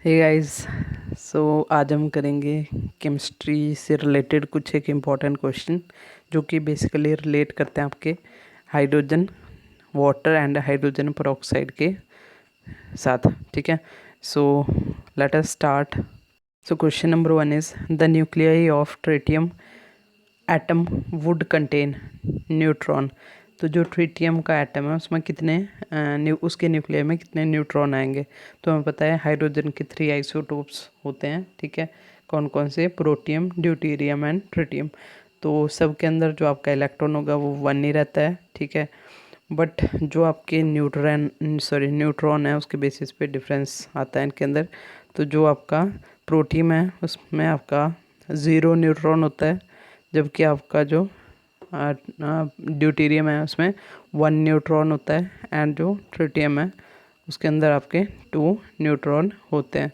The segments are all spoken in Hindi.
Hey guys. सो आज हम करेंगे केमिस्ट्री से रिलेटेड कुछ एक इम्पॉर्टेंट क्वेश्चन जो कि बेसिकली रिलेट करते हैं आपके hydrogen water and hydrogen peroxide के साथ। ठीक है, so let us start. So question number 1 is the nuclei of tritium atom would contain neutron. तो जो ट्रिटियम का एटम है उसमें कितने उसके न्यूक्लियर में कितने न्यूट्रॉन आएंगे। तो हमें पता है हाइड्रोजन के 3 आइसोटोप्स होते हैं। ठीक है, कौन कौन से? Protium, deuterium and tritium. तो सब के अंदर जो आपका इलेक्ट्रॉन होगा वो 1 ही रहता है। ठीक है, बट जो आपके न्यूट्रॉन है उसके बेसिस पे डिफरेंस आता है इनके अंदर। तो जो आपका प्रोटियम है उसमें आपका 0 न्यूट्रॉन होता है, जबकि आपका जो ड्यूटेरियम है उसमें 1 न्यूट्रॉन होता है, एंड जो ट्रिटियम है उसके अंदर आपके 2 न्यूट्रॉन होते हैं।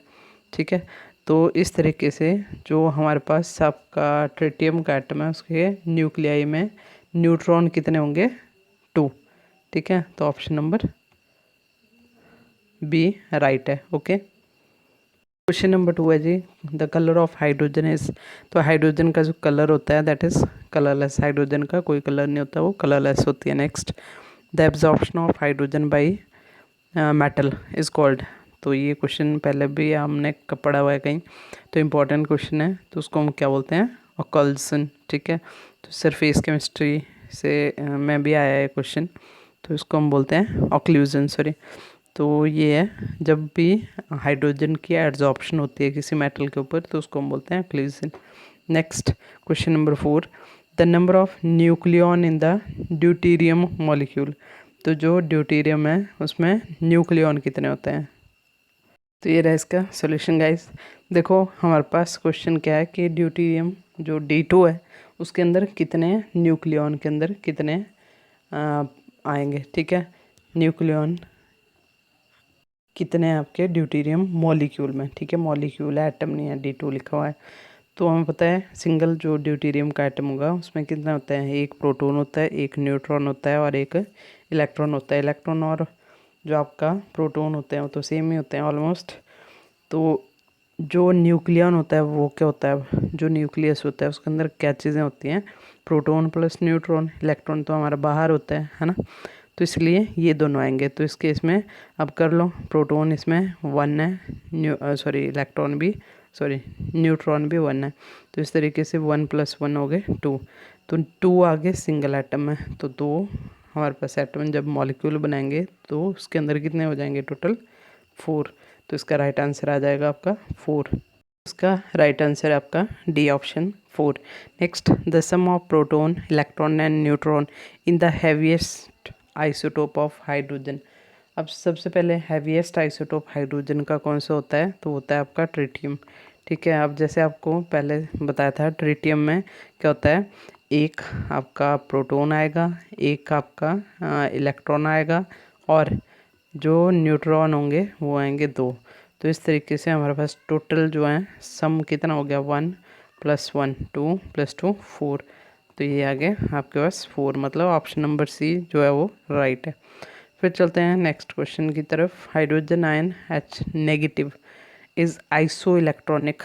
ठीक है, तो इस तरीके से जो हमारे पास आपका ट्रिटियम का एटम है उसके न्यूक्लियाई में न्यूट्रॉन कितने होंगे? 2। ठीक है, तो ऑप्शन नंबर बी राइट है। ओके, क्वेश्चन नंबर 2 है जी, the colour of hydrogen is. तो हाइड्रोजन का जो कलर होता है दैट इज कलरलेस। हाइड्रोजन का कोई कलर नहीं होता, वो कलरलेस होती है। Next, the absorption of hydrogen by metal is called. तो ये क्वेश्चन पहले भी हमने पढ़ा हुआ है कहीं, तो इम्पोर्टेंट क्वेश्चन है। तो उसको हम क्या बोलते हैं? ऑक्लूजन। ठीक है, तो सरफेस केमिस्ट्री से में भी आया है क्वेश्चन, तो इसको हम बोलते हैं ऑक्लूजन। सॉरी, तो ये है जब भी हाइड्रोजन की एड्जॉर्प्शन होती है किसी मेटल के ऊपर तो उसको हम बोलते हैं occlusion. Next, question number 4, the number of nucleon in the deuterium molecule. तो जो ड्यूटेरियम है उसमें न्यूक्लियन कितने होते हैं? तो ये रहा इसका सॉल्यूशन गाइस। देखो हमारे पास क्वेश्चन क्या है कि ड्यूटेरियम जो D2 है उसके अंदर कितने न्यूक्लियन के अंदर कितने आएंगे। ठीक है, न्यूक्लियन कितने हैं आपके ड्यूटेरियम मॉलिक्यूल में। ठीक है, मॉलिक्यूल है, एटम नहीं है, D2 लिखा हुआ है। तो हमें पता है सिंगल जो ड्यूटेरियम का एटम होगा उसमें कितना होता है? एक प्रोटॉन होता है, एक न्यूट्रॉन होता है और एक इलेक्ट्रॉन होता है। इलेक्ट्रॉन और जो आपका प्रोटॉन होते हैं वो तो सेम ही होते हैं ऑलमोस्ट। तो जो न्यूक्लियन होता है वो क्या होता है? जो न्यूक्लियस होता है उसके अंदर क्या चीज़ें होती हैं? Proton plus neutron. इलेक्ट्रॉन तो हमारा बाहर होता है ना, तो इसलिए ये दोनों आएंगे। तो इस केस में अब कर लो, प्रोटॉन इसमें 1 है, इलेक्ट्रॉन भी, न्यूट्रॉन भी 1 है। तो इस तरीके से 1 + 1 हो गए 2। तो 2 आगे सिंगल एटम है, तो 2 हमारे पास एटम जब मॉलिक्यूल बनाएंगे तो उसके अंदर कितने हो जाएंगे? टोटल 4। तो इसका राइट आंसर आ जाएगा आपका 4। इसका राइट आंसर है आपका D option 4। Next, the sum of proton, electron and neutron in the heaviest isotope of hydrogen. अब सबसे पहले हैवीएस्ट आइसोटोप हाइड्रोजन का कौन सा होता है? तो होता है आपका ट्रिटियम। ठीक है, अब जैसे आपको पहले बताया था ट्रिटियम में क्या होता है, एक आपका प्रोटॉन आएगा, एक आपका इलेक्ट्रॉन आएगा, और जो न्यूट्रॉन होंगे वो आएंगे 2। तो इस तरीके से हमारे पास टोटल जो है सम कितना हो गया? 1 + 1 2 + 2 4। तो ये आ गया आपके पास 4, मतलब ऑप्शन नंबर सी जो है वो राइट है। फिर चलते हैं नेक्स्ट क्वेश्चन की तरफ। Hydrogen ion H- is iso electronic.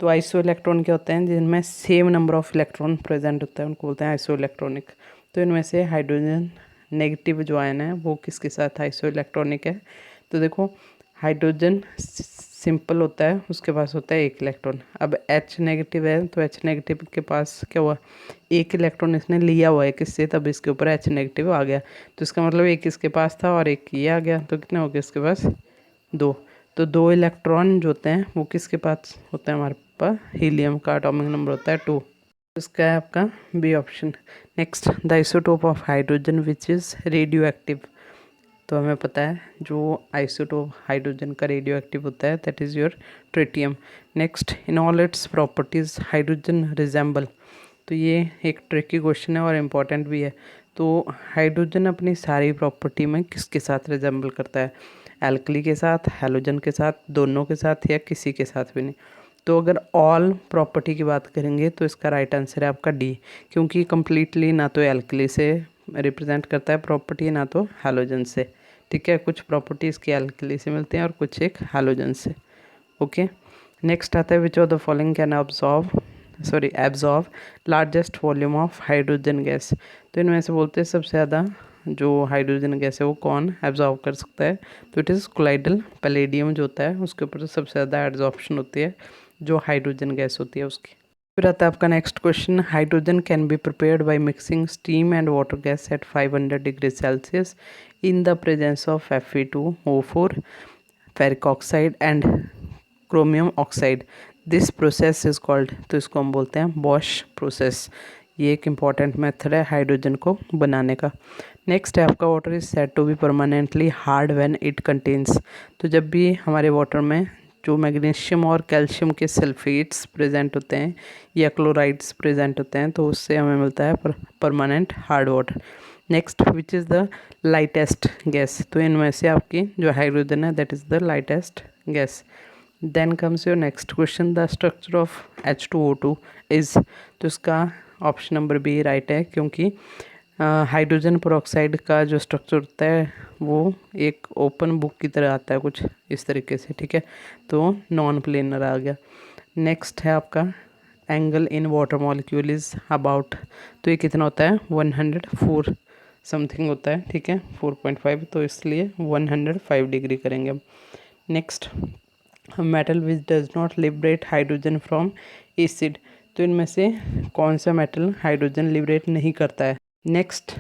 तो आइसो इलेक्ट्रॉन क्या होते हैं? जिनमें same number of electron present होता है उनको बोलते हैं आइसो इलेक्ट्रॉनिक। तो इनमें से हाइड्रोजन नेगेटिव जो आयन है वो किसके साथ आइसो इलेक्ट्रॉनिक है? तो देखो, हाइड्रोजन सिंपल होता है, उसके पास होता है एक इलेक्ट्रॉन। अब H नेगेटिव है तो H नेगेटिव के पास क्या हुआ? एक इलेक्ट्रॉन इसने लिया हुआ है किससे, तब इसके ऊपर H नेगेटिव आ गया। तो इसका मतलब एक इसके पास था और एक ये आ गया, तो कितने हो गए इसके पास? 2। तो 2 इलेक्ट्रॉन जो होते हैं वो किसके पास होते हैं? हमारे पास हीलियम का एटॉमिक नंबर होता है 2। इसका है आपका B option. Next, the isotope of hydrogen which is radio active. तो हमें पता है जो आइसोटोप हाइड्रोजन का रेडियो एक्टिव होता है that is your tritium. Next, in all its properties hydrogen resemble. तो ये एक ट्रिकी क्वेश्चन है और इम्पॉर्टेंट भी है। तो हाइड्रोजन अपनी सारी प्रॉपर्टी में किसके साथ रिजेंबल करता है? एल्कली के साथ, हैलोजन के साथ, दोनों के साथ, या किसी के साथ भी नहीं। तो अगर ऑल प्रॉपर्टी की बात करेंगे तो इसका राइट आंसर है आपका डी, क्योंकि कम्प्लीटली ना तो एल्कली से रिप्रेजेंट करता है प्रॉपर्टी ना तो हैलोजन से। ठीक है, कुछ प्रॉपर्टीज़ की एल्कली से मिलती हैं और कुछ एक हैलोजन से। ओके। नेक्स्ट आता है which of the following can absorb largest volume of hydrogen gas. तो इनमें से बोलते हैं सबसे ज़्यादा जो हाइड्रोजन गैस है वो कौन एब्जॉर्ब कर सकता है, तो इट इज़ कोलाइडल पैलेडियम जो होता है उसके ऊपर सबसे ज़्यादा एब्जॉर्प्शन होती है जो हाइड्रोजन गैस होती है उसकी। फिर आता है आपका next question, hydrogen can be prepared by mixing steam and water gas at 500 degree Celsius in the presence of Fe2O4 ferric oxide and chromium oxide. This process is called, तो इसको हम बोलते हैं बॉश प्रोसेस। ये एक इम्पॉर्टेंट मेथड है हाइड्रोजन को बनाने का। नेक्स्ट है आपका water is said to be permanently hard when it contains. तो जब भी हमारे वाटर में जो मैग्नीशियम और कैल्शियम के सल्फेट्स प्रेजेंट होते हैं या क्लोराइड्स प्रेजेंट होते हैं तो उससे हमें मिलता है permanent hard water. Next which is the lightest gas, तो इनमें से आपकी जो हाइड्रोजन है that is the lightest gas. Then comes your next question, the structure of H2O2 is, तो इसका ऑप्शन नंबर बी राइट है क्योंकि हाइड्रोजन पेरोक्साइड का जो स्ट्रक्चर होता है वो एक ओपन बुक की तरह आता है कुछ इस तरीके से, ठीक है, तो नॉन प्लेनर आ गया। नेक्स्ट है आपका angle in water molecule is about, तो ये कितना होता है 104 समथिंग होता है, ठीक है 4.5, तो इसलिए 105 डिग्री करेंगे हम। Next metal which does not liberate hydrogen from acid, तो इनमें से कौन सा मेटल हाइड्रोजन लिबरेट नहीं करता है। Next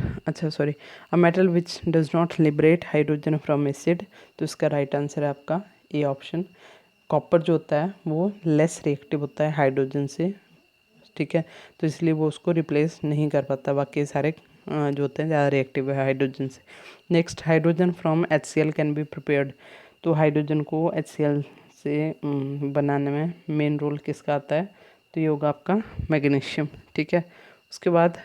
a metal which does not liberate hydrogen from acid, तो इसका राइट आंसर है आपका ए ऑप्शन। कॉपर जो होता है वो लेस रिएक्टिव होता है हाइड्रोजन से, ठीक है, तो इसलिए वो उसको रिप्लेस नहीं कर पाता, बाकी सारे जो होते हैं ज़्यादा रिएक्टिव है हाइड्रोजन से। Next hydrogen from HCl can be prepared, तो हाइड्रोजन को HCl से बनाने में मेन रोल किसका आता है, तो ये होगा आपका मैग्नीशियम, ठीक है। उसके बाद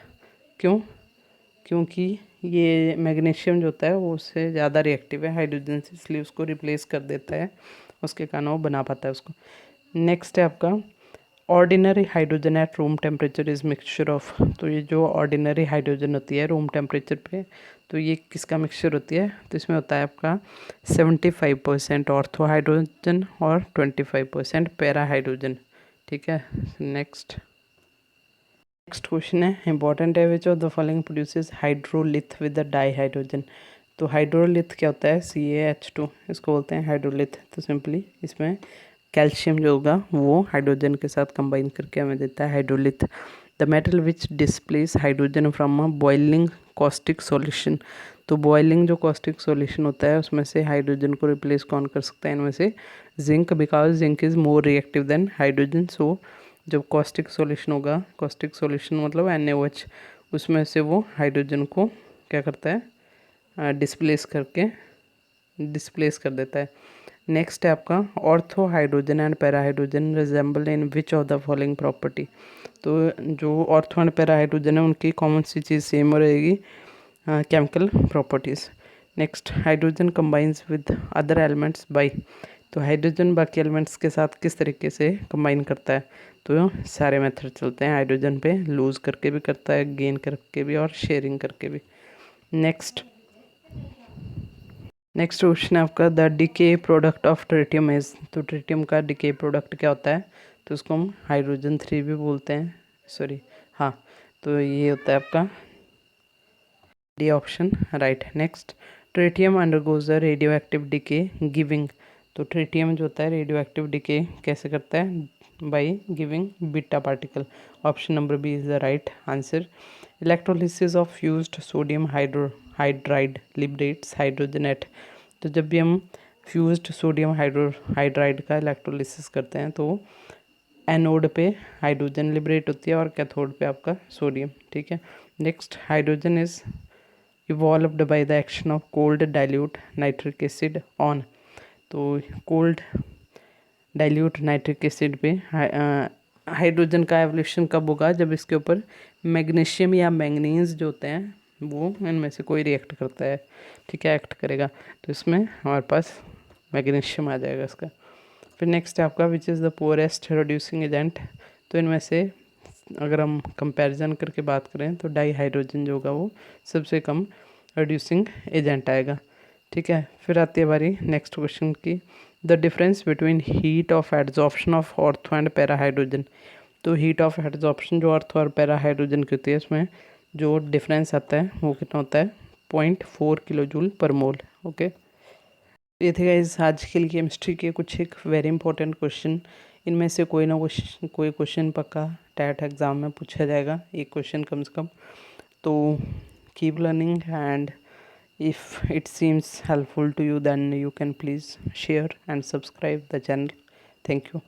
क्योंकि ये मैग्नीशियम जो होता है वो उससे ज़्यादा रिएक्टिव है हाइड्रोजन से, इसलिए उसको रिप्लेस कर देता है, उसके कारण वो बना पाता है उसको। नेक्स्ट है आपका ordinary hydrogen at room temperature is mixture of, तो ये जो ऑर्डिनरी हाइड्रोजन होती है रूम टेम्परेचर पे, तो ये किसका मिक्सचर होती है, तो इसमें होता है आपका 75% ऑर्थो हाइड्रोजन और 25% पैरा हाइड्रोजन, ठीक है। नेक्स्ट क्वेश्चन है इंपॉर्टेंट है, which of the following produces hydrolith with the di hydrogen, तो हाइड्रोलिथ क्या होता है CaH2, इसको बोलते हैं हाइड्रोलिथ। तो सिंपली इसमें कैल्शियम जो होगा वो हाइड्रोजन के साथ कंबाइन करके हमें देता है hydrolith. The metal which displace hydrogen from a boiling caustic solution, तो बॉइलिंग जो कॉस्टिक सॉल्यूशन होता है उसमें से हाइड्रोजन को रिप्लेस कौन कर सकता है, इनमें से zinc, because zinc is more reactive than hydrogen. So जब कॉस्टिक सॉल्यूशन होगा, कॉस्टिक सॉल्यूशन मतलब NaOH, उसमें से वो हाइड्रोजन को क्या करता है डिस्प्लेस कर देता है। नेक्स्ट है आपका ortho hydrogen and para hydrogen resemble in which of the following property, तो जो ऑर्थो एंड पैरा हाइड्रोजन है उनकी कॉमन सी चीज़ सेम रहेगी, chemical properties. Next hydrogen combines with other elements bye, तो हाइड्रोजन बाकी एलिमेंट्स के साथ किस तरीके से कंबाइन करता है, तो सारे मेथड चलते हैं हाइड्रोजन पे, लूज़ करके भी करता है, गेन करके भी और शेयरिंग करके भी। नेक्स्ट क्वेश्चन है आपका the decay product of tritium is, तो ट्रिटियम का डिके प्रोडक्ट क्या होता है, तो उसको हम हाइड्रोजन 3 भी बोलते हैं, हाँ, तो ये होता है आपका D option right. Next tritium undergoes the radio active decay giving, तो ट्रिटियम जो होता है रेडियो एक्टिव डिके कैसे करता है, by giving beta particle. Option number B is the right answer. Electrolysis of fused sodium hydride liberates hydrogen at, तो जब भी हम फ्यूज्ड सोडियम हाइड्राइड का इलेक्ट्रोलिसिस करते हैं तो एनोड पे हाइड्रोजन लिबरेट होती है और कैथोड पे आपका सोडियम, ठीक है। Next hydrogen is evolved by the action of cold dilute nitric acid on, तो कोल्ड डाइल्यूट नाइट्रिक एसिड पे हाइड्रोजन का एवोल्यूशन कब होगा, जब इसके ऊपर मैग्नीशियम या मैंगनीज जो होते हैं वो इनमें से कोई रिएक्ट करता है, ठीक है, एक्ट करेगा, तो इसमें हमारे पास मैग्नीशियम आ जाएगा इसका। फिर नेक्स्ट है आपका विच is the poorest reducing agent, तो इनमें से अगर हम कंपैरिजन करके बात करें तो डाई हाइड्रोजन जो होगा वो सबसे कम रिड्यूसिंग एजेंट आएगा। ठीक है, फिर आती है बारी नेक्स्ट क्वेश्चन की। The difference between heat of adsorption of ortho and para hydrogen. तो हीट ऑफ एड्जॉर्प्शन जो अर्थ और पैरा हाइड्रोजन की होती है, इसमें जो डिफरेंस आता है वो कितना होता है, 0.4 किलो जूल पर मोल। ओके, ये थे गाइस आज के लिए केमिस्ट्री के कुछ एक वेरी इंपॉर्टेंट क्वेश्चन। इनमें से कोई ना कोई क्वेश्चन पक्का टैट एग्ज़ाम में पूछा जाएगा, एक क्वेश्चन कम से कम। तो keep learning, and if it seems helpful to you, then you can please share and subscribe the channel. Thank you.